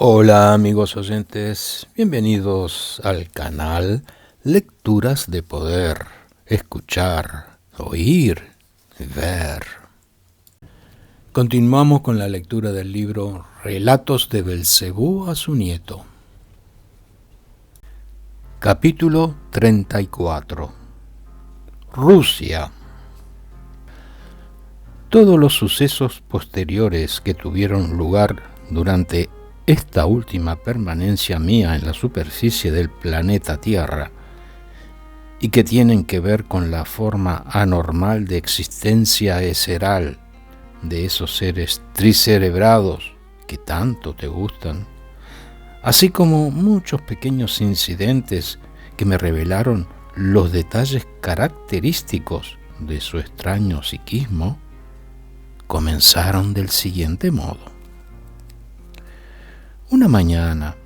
Hola amigos oyentes, bienvenidos al canal Lecturas de Poder, Escuchar, Oír, Ver. Continuamos con la lectura del libro Relatos de Belcebú a su nieto. Capítulo 34. Rusia. Todos los sucesos posteriores que tuvieron lugar durante esta última permanencia mía en la superficie del planeta Tierra y que tienen que ver con la forma anormal de existencia eseral de esos seres tricerebrados que tanto te gustan, así como muchos pequeños incidentes que me revelaron los detalles característicos de su extraño psiquismo, comenzaron del siguiente modo. Una mañana,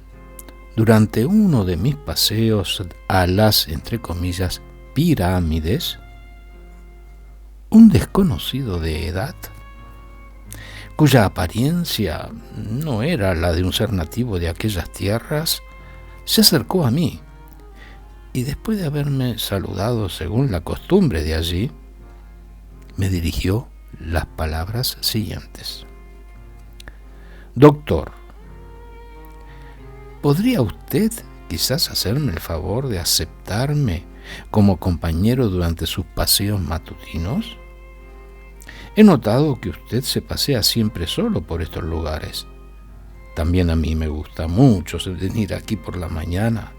durante uno de mis paseos a las, entre comillas, pirámides, un desconocido de edad, cuya apariencia no era la de un ser nativo de aquellas tierras, se acercó a mí y después de haberme saludado según la costumbre de allí, me dirigió las palabras siguientes. Doctor, ¿podría usted quizás hacerme el favor de aceptarme como compañero durante sus paseos matutinos? He notado que usted se pasea siempre solo por estos lugares. También a mí me gusta mucho venir aquí por la mañana,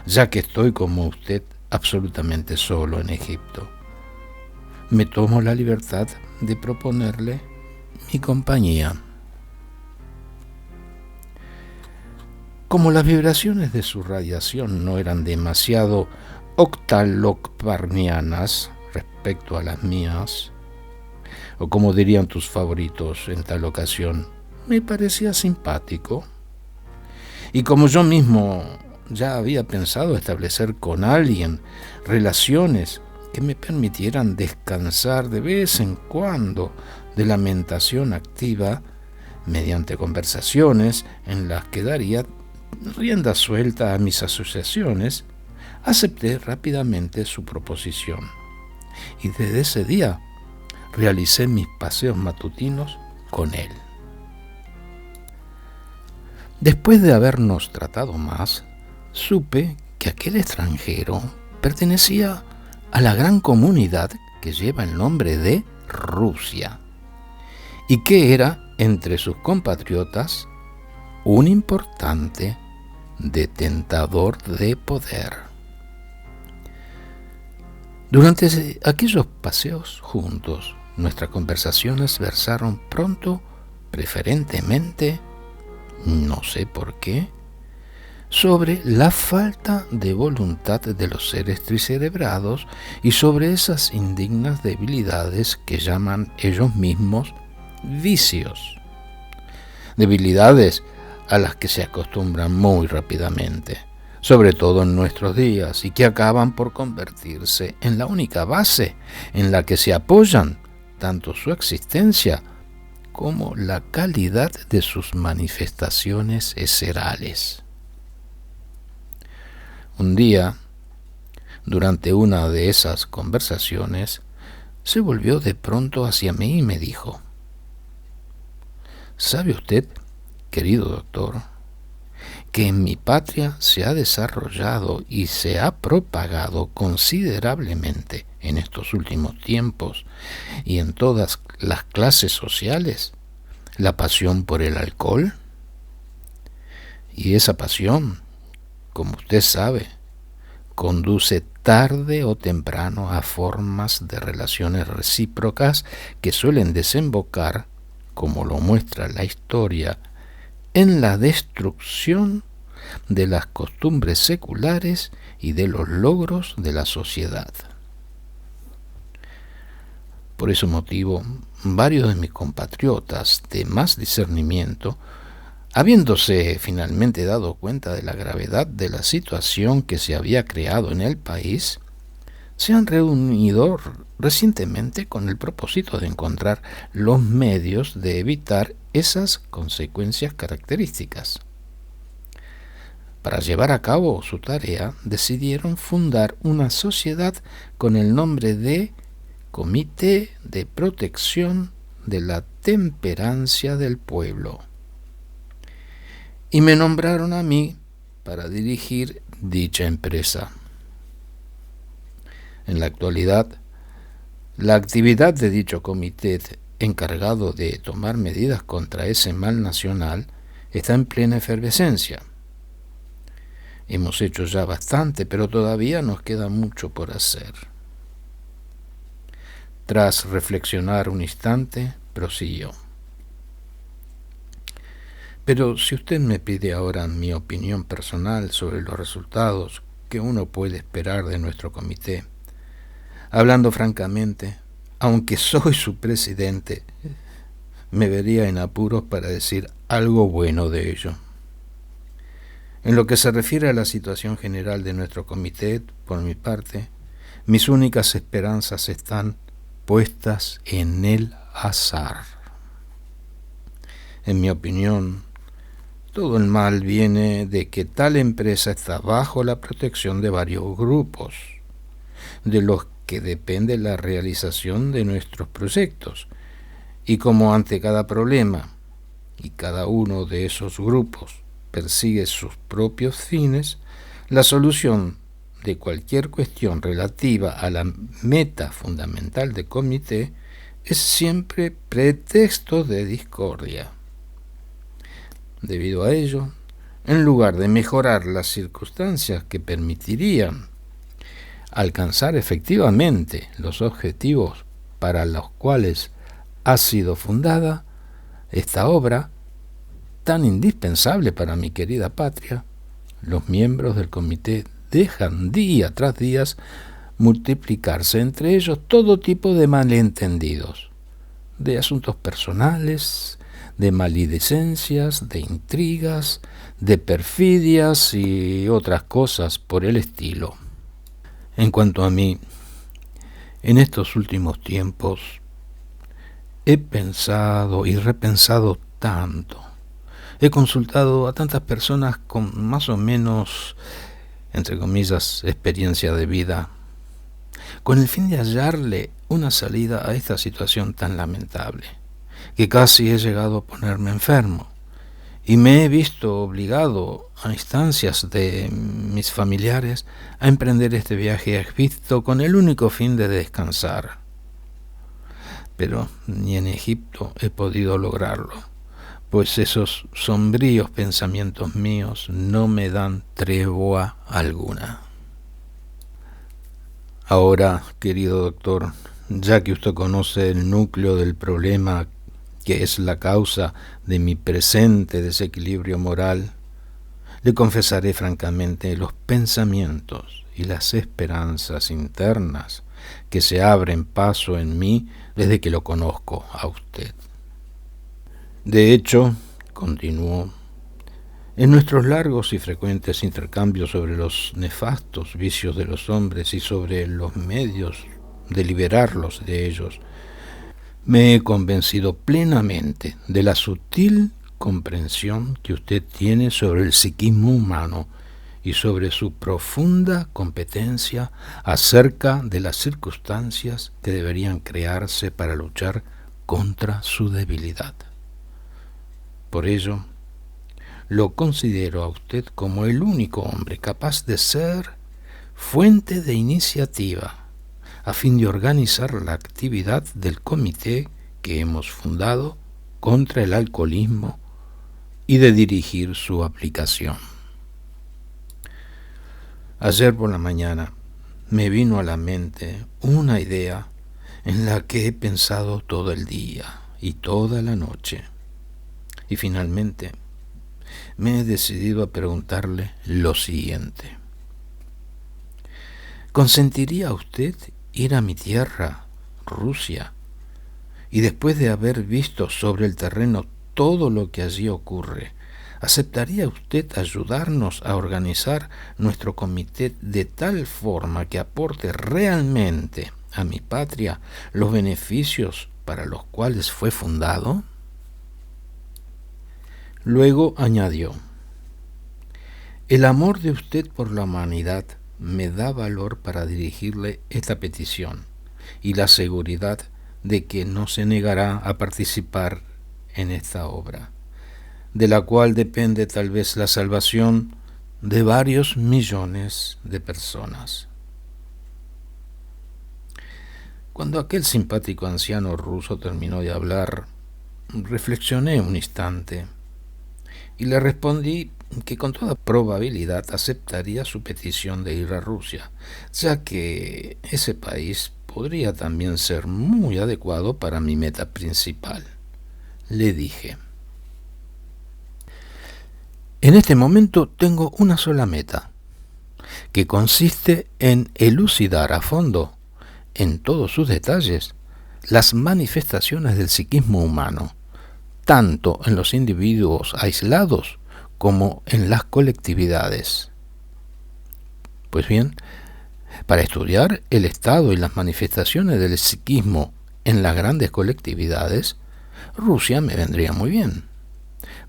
ya que estoy como usted absolutamente solo en Egipto. Me tomo la libertad de proponerle mi compañía. Como las vibraciones de su radiación no eran demasiado octalocparnianas respecto a las mías, o como dirían tus favoritos en tal ocasión, me parecía simpático. Y como yo mismo ya había pensado establecer con alguien relaciones que me permitieran descansar de vez en cuando de la mentación activa, mediante conversaciones en las que daría rienda suelta a mis asociaciones, acepté rápidamente su proposición. Y desde ese día realicé mis paseos matutinos con él. Después de habernos tratado más, supe que aquel extranjero pertenecía a la gran comunidad que lleva el nombre de Rusia y que era entre sus compatriotas un importante detentador de poder. Durante aquellos paseos juntos, nuestras conversaciones versaron pronto, preferentemente, no sé por qué, sobre la falta de voluntad de los seres tricerebrados y sobre esas indignas debilidades que llaman ellos mismos vicios. Debilidades a las que se acostumbran muy rápidamente, sobre todo en nuestros días, y que acaban por convertirse en la única base en la que se apoyan tanto su existencia como la calidad de sus manifestaciones eserales. Un día, durante una de esas conversaciones, se volvió de pronto hacia mí y me dijo: ¿sabe usted, querido doctor, que en mi patria se ha desarrollado y se ha propagado considerablemente en estos últimos tiempos y en todas las clases sociales la pasión por el alcohol? Y esa pasión, como usted sabe, conduce tarde o temprano a formas de relaciones recíprocas que suelen desembocar, como lo muestra la historia, en la destrucción de las costumbres seculares y de los logros de la sociedad. Por ese motivo, varios de mis compatriotas de más discernimiento, habiéndose finalmente dado cuenta de la gravedad de la situación que se había creado en el país, se han reunido recientemente con el propósito de encontrar los medios de evitar esas consecuencias características. Para llevar a cabo su tarea, decidieron fundar una sociedad con el nombre de Comité de Protección de la Temperancia del Pueblo. Y me nombraron a mí para dirigir dicha empresa. En la actualidad, la actividad de dicho comité encargado de tomar medidas contra ese mal nacional está en plena efervescencia. Hemos hecho ya bastante, pero todavía nos queda mucho por hacer. Tras reflexionar un instante, prosiguió. Pero si usted me pide ahora mi opinión personal sobre los resultados que uno puede esperar de nuestro comité, hablando francamente, aunque soy su presidente, me vería en apuros para decir algo bueno de ello. En lo que se refiere a la situación general de nuestro comité, por mi parte, mis únicas esperanzas están puestas en el azar. En mi opinión, todo el mal viene de que tal empresa está bajo la protección de varios grupos, de los que depende la realización de nuestros proyectos, y como ante cada problema y cada uno de esos grupos persigue sus propios fines, la solución de cualquier cuestión relativa a la meta fundamental del comité es siempre pretexto de discordia. Debido a ello, en lugar de mejorar las circunstancias que permitirían alcanzar efectivamente los objetivos para los cuales ha sido fundada esta obra, tan indispensable para mi querida patria, los miembros del comité dejan día tras día multiplicarse entre ellos todo tipo de malentendidos, de asuntos personales, de maledicencias, de intrigas, de perfidias y otras cosas por el estilo. En cuanto a mí, en estos últimos tiempos he pensado y repensado tanto. He consultado a tantas personas con más o menos, entre comillas, experiencia de vida, con el fin de hallarle una salida a esta situación tan lamentable, que casi he llegado a ponerme enfermo, y me he visto obligado, a instancias de mis familiares, a emprender este viaje a Egipto con el único fin de descansar. Pero ni en Egipto he podido lograrlo, pues esos sombríos pensamientos míos no me dan tregua alguna. Ahora, querido doctor, ya que usted conoce el núcleo del problema que es la causa de mi presente desequilibrio moral, le confesaré francamente los pensamientos y las esperanzas internas que se abren paso en mí desde que lo conozco a usted. De hecho, continuó, en nuestros largos y frecuentes intercambios sobre los nefastos vicios de los hombres y sobre los medios de liberarlos de ellos, me he convencido plenamente de la sutil comprensión que usted tiene sobre el psiquismo humano y sobre su profunda competencia acerca de las circunstancias que deberían crearse para luchar contra su debilidad. Por ello, lo considero a usted como el único hombre capaz de ser fuente de iniciativa a fin de organizar la actividad del comité que hemos fundado contra el alcoholismo y de dirigir su aplicación. Ayer por la mañana me vino a la mente una idea en la que he pensado todo el día y toda la noche. Y finalmente me he decidido a preguntarle lo siguiente. ¿Consentiría usted ir a mi tierra, Rusia, y después de haber visto sobre el terreno todo lo que allí ocurre, aceptaría usted ayudarnos a organizar nuestro comité de tal forma que aporte realmente a mi patria los beneficios para los cuales fue fundado? Luego añadió, El amor de usted por la humanidad me da valor para dirigirle esta petición y la seguridad de que no se negará a participar en esta obra, de la cual depende tal vez la salvación de varios millones de personas. Cuando aquel simpático anciano ruso terminó de hablar, reflexioné un instante y le respondí que con toda probabilidad aceptaría su petición de ir a Rusia, ya que ese país podría también ser muy adecuado para mi meta principal. Le dije: en este momento tengo una sola meta, que consiste en elucidar a fondo, en todos sus detalles, las manifestaciones del psiquismo humano, tanto en los individuos aislados como en las colectividades. Pues bien, para estudiar el estado y las manifestaciones del psiquismo en las grandes colectividades, Rusia me vendría muy bien,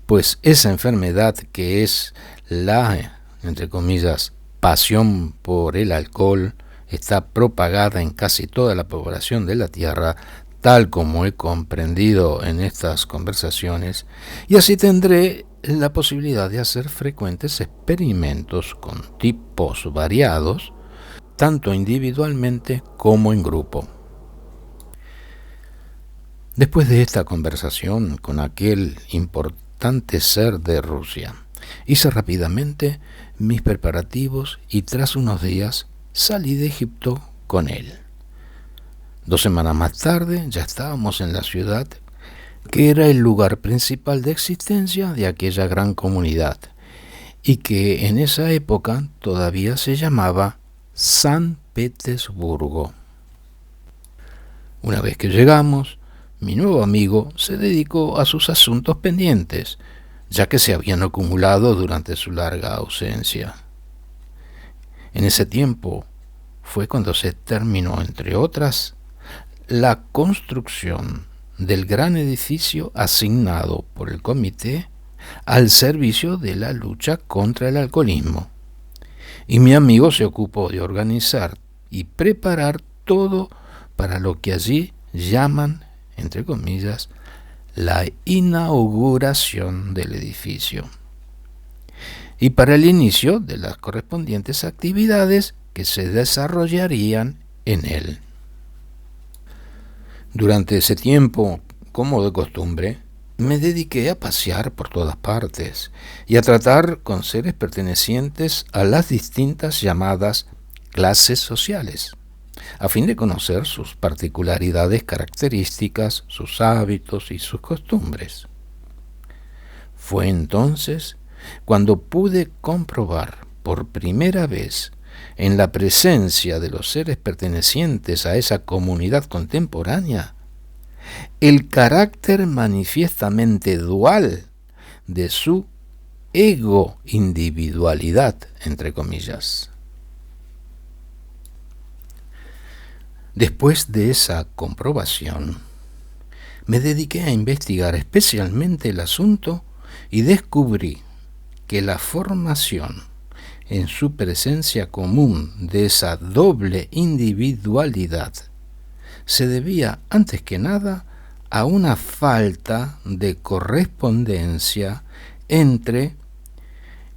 pues esa enfermedad que es la, entre comillas, pasión por el alcohol, está propagada en casi toda la población de la Tierra, tal como he comprendido en estas conversaciones, y así tendré la posibilidad de hacer frecuentes experimentos con tipos variados, tanto individualmente como en grupo. Después de esta conversación con aquel importante ser de Rusia, hice rápidamente mis preparativos y tras unos días salí de Egipto con él. 2 semanas más tarde ya estábamos en la ciudad, que era el lugar principal de existencia de aquella gran comunidad, y que en esa época todavía se llamaba San Petersburgo. Una vez que llegamos, mi nuevo amigo se dedicó a sus asuntos pendientes, ya que se habían acumulado durante su larga ausencia. En ese tiempo fue cuando se terminó, entre otras, la construcción del gran edificio asignado por el comité al servicio de la lucha contra el alcoholismo. Y mi amigo se ocupó de organizar y preparar todo para lo que allí llaman, entre comillas, la inauguración del edificio, y para el inicio de las correspondientes actividades que se desarrollarían en él. Durante ese tiempo, como de costumbre, me dediqué a pasear por todas partes y a tratar con seres pertenecientes a las distintas llamadas clases sociales, a fin de conocer sus particularidades características, sus hábitos y sus costumbres. Fue entonces cuando pude comprobar por primera vez, en la presencia de los seres pertenecientes a esa comunidad contemporánea, el carácter manifiestamente dual de su ego-individualidad, entre comillas. Después de esa comprobación, me dediqué a investigar especialmente el asunto y descubrí que la formación en su presencia común de esa doble individualidad se debía antes que nada a una falta de correspondencia entre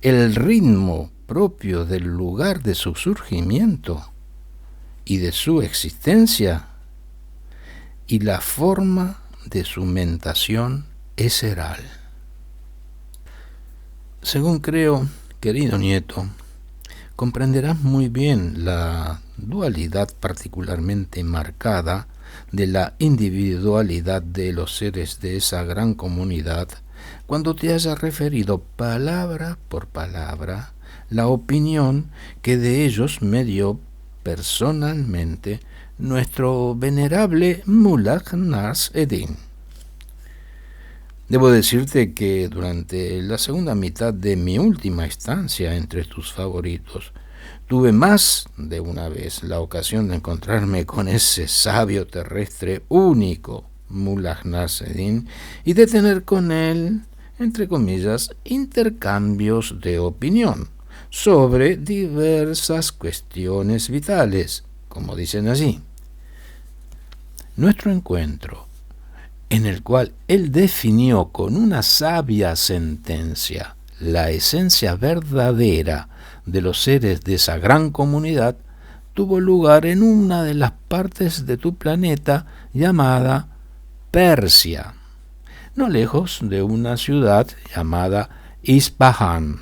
el ritmo propio del lugar de su surgimiento y de su existencia y la forma de su mentación eseral. Según creo, querido nieto, comprenderás muy bien la dualidad particularmente marcada de la individualidad de los seres de esa gran comunidad cuando te haya referido palabra por palabra la opinión que de ellos me dio personalmente nuestro venerable Mullah Nasreddin. Debo decirte que durante la segunda mitad de mi última estancia entre tus favoritos, tuve más de una vez la ocasión de encontrarme con ese sabio terrestre único, Mullah Nasreddin, y de tener con él, entre comillas, intercambios de opinión sobre diversas cuestiones vitales, como dicen allí. Nuestro encuentro, en el cual él definió con una sabia sentencia la esencia verdadera de los seres de esa gran comunidad, tuvo lugar en una de las partes de tu planeta llamada Persia, no lejos de una ciudad llamada Ispahan,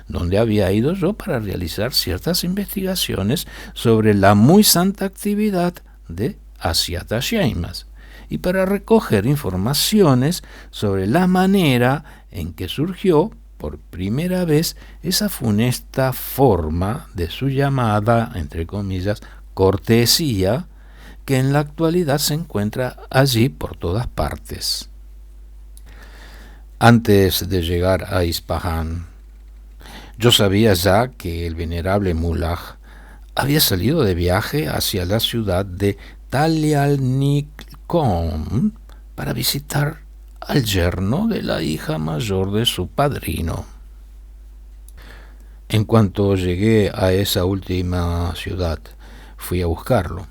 donde había ido yo para realizar ciertas investigaciones sobre la muy santa actividad de Asyata Sheimas y para recoger informaciones sobre la manera en que surgió por primera vez esa funesta forma de su llamada, entre comillas, cortesía, que en la actualidad se encuentra allí por todas partes. Antes de llegar a Ispahan, yo sabía ya que el venerable Mullah había salido de viaje hacia la ciudad de Talialnikon para visitar al yerno de la hija mayor de su padrino. En cuanto llegué a esa última ciudad, fui a buscarlo.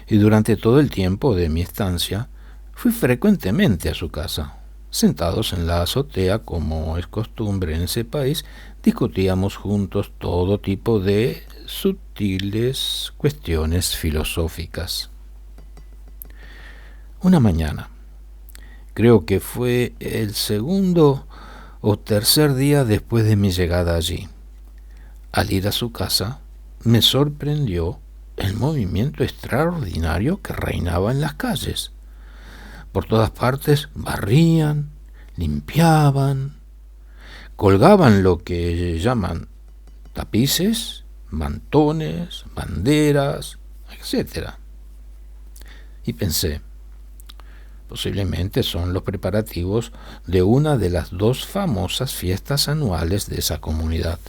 Y durante todo el tiempo de mi estancia, fui frecuentemente a su casa. Sentados en la azotea, como es costumbre en ese país, discutíamos juntos todo tipo de sutiles cuestiones filosóficas. Una mañana, creo que fue el segundo o tercer día después de mi llegada allí, al ir a su casa, me sorprendió el movimiento extraordinario que reinaba en las calles. Por todas partes barrían, limpiaban, colgaban lo que llaman tapices, mantones, banderas, etc. Y pensé, posiblemente son los preparativos de una de las dos famosas fiestas anuales de esa comunidad.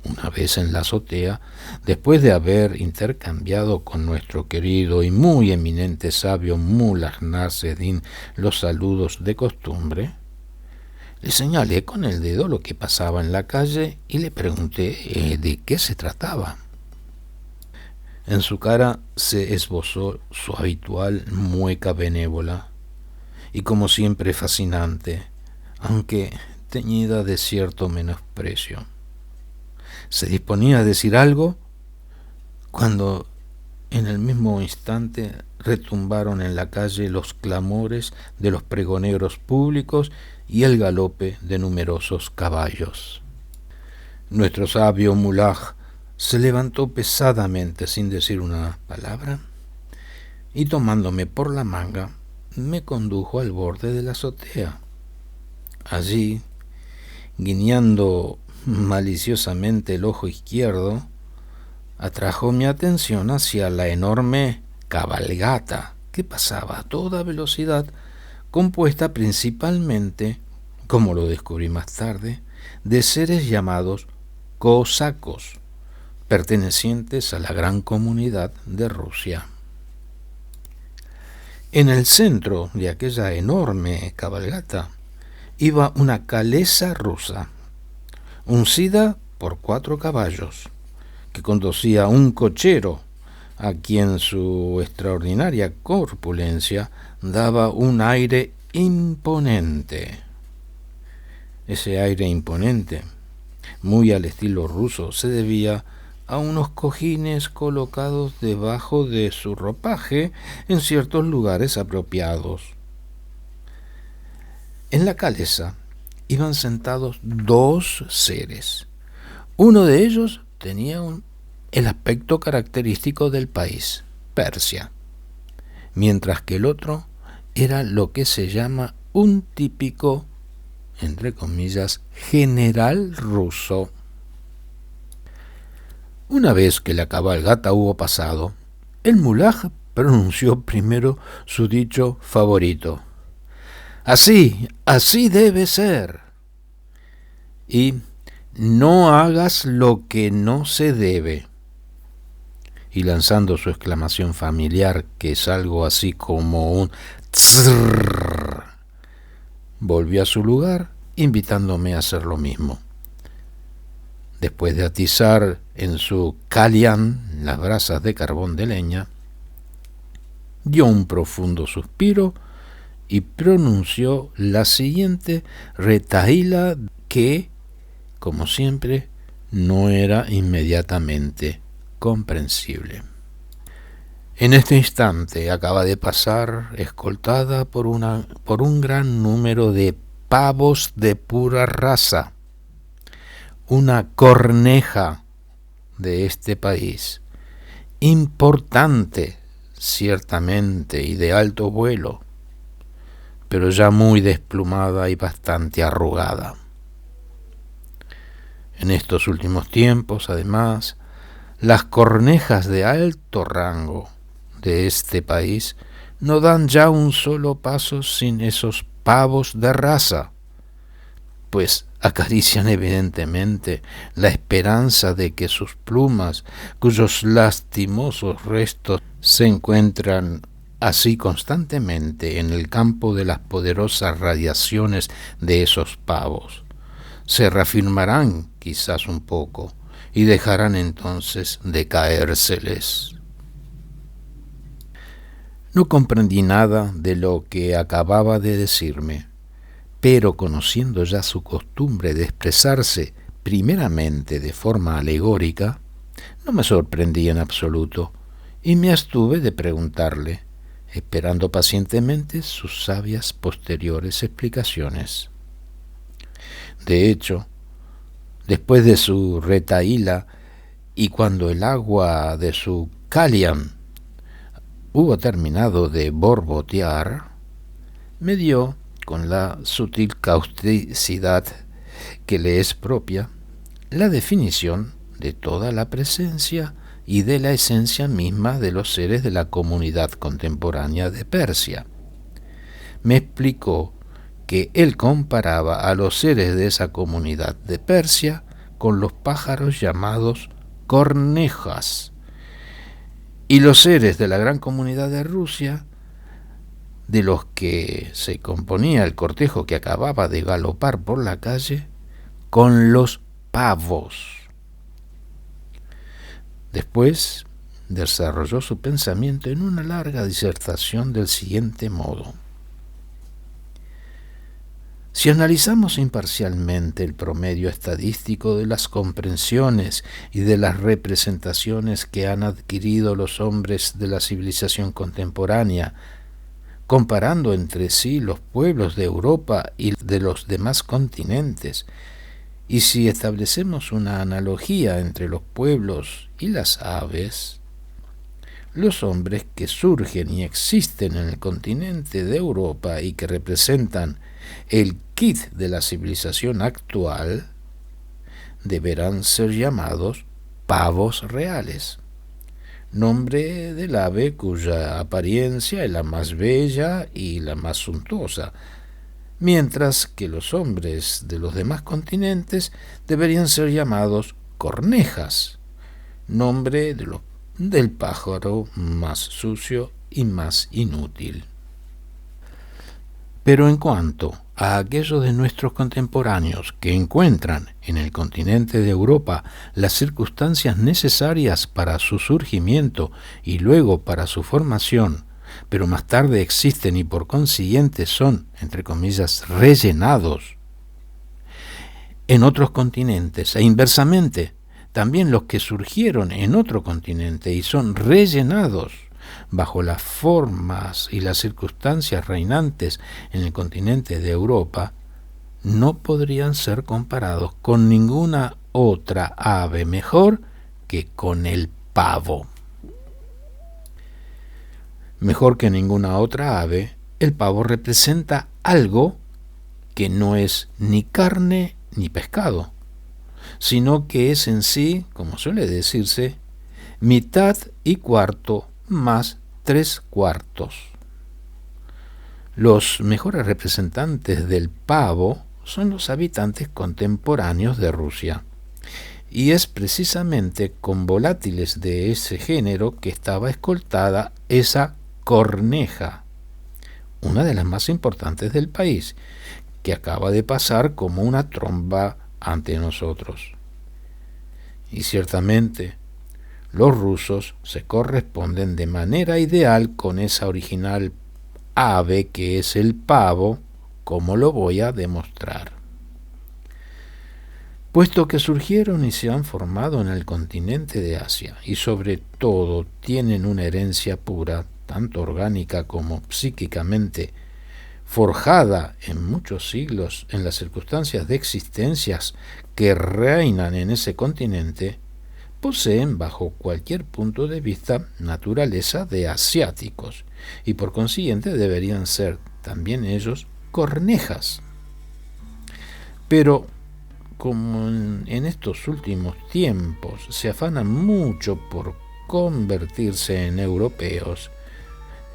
Una vez en la azotea, después de haber intercambiado con nuestro querido y muy eminente sabio Mullah Nasreddin los saludos de costumbre, le señalé con el dedo lo que pasaba en la calle y le pregunté de qué se trataba. En su cara se esbozó su habitual mueca benévola y, como siempre, fascinante, aunque teñida de cierto menosprecio. Se disponía a decir algo cuando en el mismo instante retumbaron en la calle los clamores de los pregoneros públicos y el galope de numerosos caballos. Nuestro sabio Mullah se levantó pesadamente sin decir una palabra y, tomándome por la manga, me condujo al borde de la azotea. Allí, guiñando maliciosamente el ojo izquierdo, atrajo mi atención hacia la enorme cabalgata que pasaba a toda velocidad, compuesta principalmente, como lo descubrí más tarde, de seres llamados cosacos, pertenecientes a la gran comunidad de Rusia. En el centro de aquella enorme cabalgata iba una calesa rusa, uncida por 4 caballos, que conducía un cochero, a quien su extraordinaria corpulencia daba un aire imponente. Ese aire imponente, muy al estilo ruso, se debía a unos cojines colocados debajo de su ropaje en ciertos lugares apropiados. En la calesa iban sentados 2 seres. Uno de ellos tenía el aspecto característico del país, Persia, mientras que el otro era lo que se llama un típico, entre comillas, general ruso. Una vez que la cabalgata hubo pasado, el mulaj pronunció primero su dicho favorito: así debe ser. Y no hagas lo que no se debe. Y lanzando su exclamación familiar, que es algo así como un tzrrr, volvió a su lugar, invitándome a hacer lo mismo. Después de atizar en su kalian las brasas de carbón de leña, dio un profundo suspiro y pronunció la siguiente retahíla que, como siempre, no era inmediatamente comprensible. En este instante acaba de pasar, escoltada por un gran número de pavos de pura raza, una corneja de este país, importante ciertamente y de alto vuelo, pero ya muy desplumada y bastante arrugada. En estos últimos tiempos, además, las cornejas de alto rango de este país no dan ya un solo paso sin esos pavos de raza, pues acarician evidentemente la esperanza de que sus plumas, cuyos lastimosos restos se encuentran así constantemente en el campo de las poderosas radiaciones de esos pavos, se reafirmarán quizás un poco y dejarán entonces de caérseles. No comprendí nada de lo que acababa de decirme, pero conociendo ya su costumbre de expresarse primeramente de forma alegórica, no me sorprendí en absoluto y me abstuve de preguntarle, esperando pacientemente sus sabias posteriores explicaciones. De hecho, después de su retahíla y cuando el agua de su kalian hubo terminado de borbotear, me dio, con la sutil causticidad que le es propia, la definición de toda la presencia y de la esencia misma de los seres de la comunidad contemporánea de Persia. Me explicó que él comparaba a los seres de esa comunidad de Persia con los pájaros llamados cornejas, y los seres de la gran comunidad de Rusia, de los que se componía el cortejo que acababa de galopar por la calle, con los pavos. Después desarrolló su pensamiento en una larga disertación del siguiente modo. Si analizamos imparcialmente el promedio estadístico de las comprensiones y de las representaciones que han adquirido los hombres de la civilización contemporánea, comparando entre sí los pueblos de Europa y de los demás continentes, y si establecemos una analogía entre los pueblos y las aves, los hombres que surgen y existen en el continente de Europa y que representan el kit de la civilización actual deberán ser llamados pavos reales, nombre del ave cuya apariencia es la más bella y la más suntuosa, mientras que los hombres de los demás continentes deberían ser llamados cornejas, nombre del pájaro más sucio y más inútil. Pero en cuanto a aquellos de nuestros contemporáneos que encuentran en el continente de Europa las circunstancias necesarias para su surgimiento y luego para su formación, pero más tarde existen y por consiguiente son, entre comillas, rellenados en otros continentes, e inversamente, también los que surgieron en otro continente y son rellenados bajo las formas y las circunstancias reinantes en el continente de Europa, no podrían ser comparados con ninguna otra ave mejor que con el pavo. Mejor que ninguna otra ave, el pavo representa algo que no es ni carne ni pescado, sino que es en sí, como suele decirse, mitad y cuarto más 3/4. Los mejores representantes del pavo son los habitantes contemporáneos de Rusia, y es precisamente con volátiles de ese género que estaba escoltada esa corneja, una de las más importantes del país, que acaba de pasar como una tromba ante nosotros. Y ciertamente, los rusos se corresponden de manera ideal con esa original ave que es el pavo, como lo voy a demostrar. Puesto que surgieron y se han formado en el continente de Asia y sobre todo tienen una herencia pura, tanto orgánica como psíquicamente, forjada en muchos siglos en las circunstancias de existencias que reinan en ese continente, poseen bajo cualquier punto de vista naturaleza de asiáticos y por consiguiente deberían ser también ellos cornejas. Pero como en estos últimos tiempos se afanan mucho por convertirse en europeos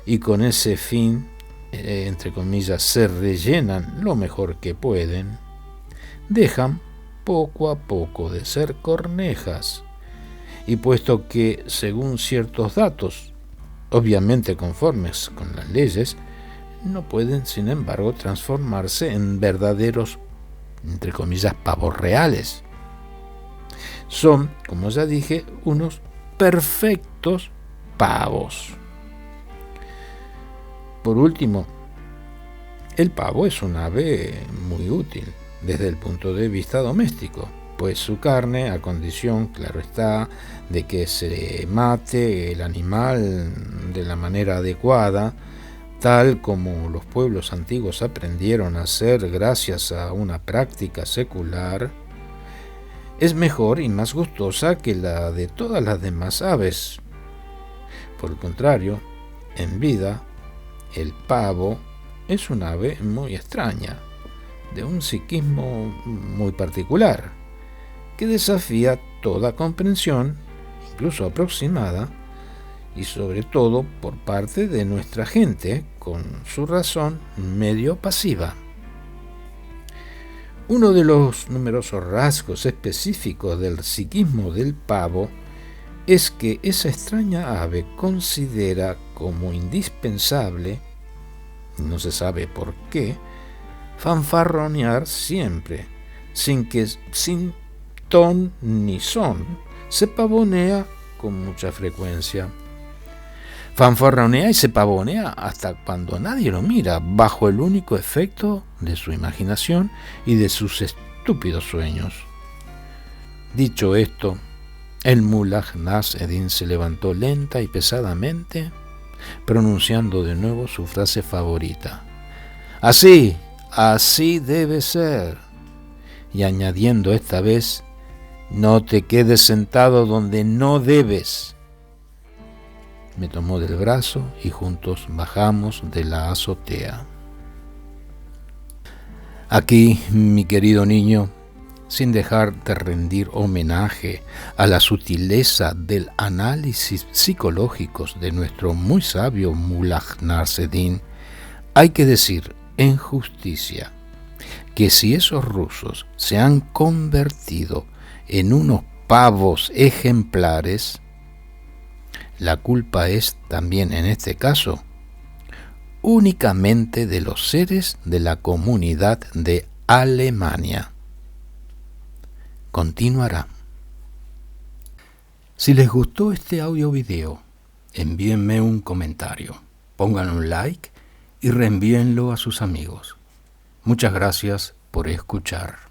y con ese fin, entre comillas, se rellenan lo mejor que pueden, dejan poco a poco de ser cornejas. Y puesto que, según ciertos datos, obviamente conformes con las leyes, no pueden, sin embargo, transformarse en verdaderos, entre comillas, pavos reales. Son, como ya dije, unos perfectos pavos. Por último, el pavo es un ave muy útil desde el punto de vista doméstico, pues su carne, a condición, claro está, de que se mate el animal de la manera adecuada, tal como los pueblos antiguos aprendieron a hacer gracias a una práctica secular, es mejor y más gustosa que la de todas las demás aves. Por el contrario, en vida, el pavo es un ave muy extraña, de un psiquismo muy particular, que desafía toda comprensión, incluso aproximada, y sobre todo por parte de nuestra gente, con su razón medio pasiva. Uno de los numerosos rasgos específicos del psiquismo del pavo es que esa extraña ave considera como indispensable, no se sabe por qué, fanfarronear siempre, sin ton ni son, se pavonea con mucha frecuencia. Fanfarronea y se pavonea hasta cuando nadie lo mira, bajo el único efecto de su imaginación y de sus estúpidos sueños. Dicho esto, el Mullah Nasreddin se levantó lenta y pesadamente, pronunciando de nuevo su frase favorita. Así debe ser. Y añadiendo esta vez, no te quedes sentado donde no debes. Me tomó del brazo y juntos bajamos de la azotea. Aquí, mi querido niño, sin dejar de rendir homenaje a la sutileza del análisis psicológicos de nuestro muy sabio Mullah Nasreddin, hay que decir en justicia que si esos rusos se han convertido en unos pavos ejemplares, la culpa es también en este caso únicamente de los seres de la comunidad de Alemania. Continuará. Si les gustó este audio video, envíenme un comentario, pongan un like y reenvíenlo a sus amigos. Muchas gracias por escuchar.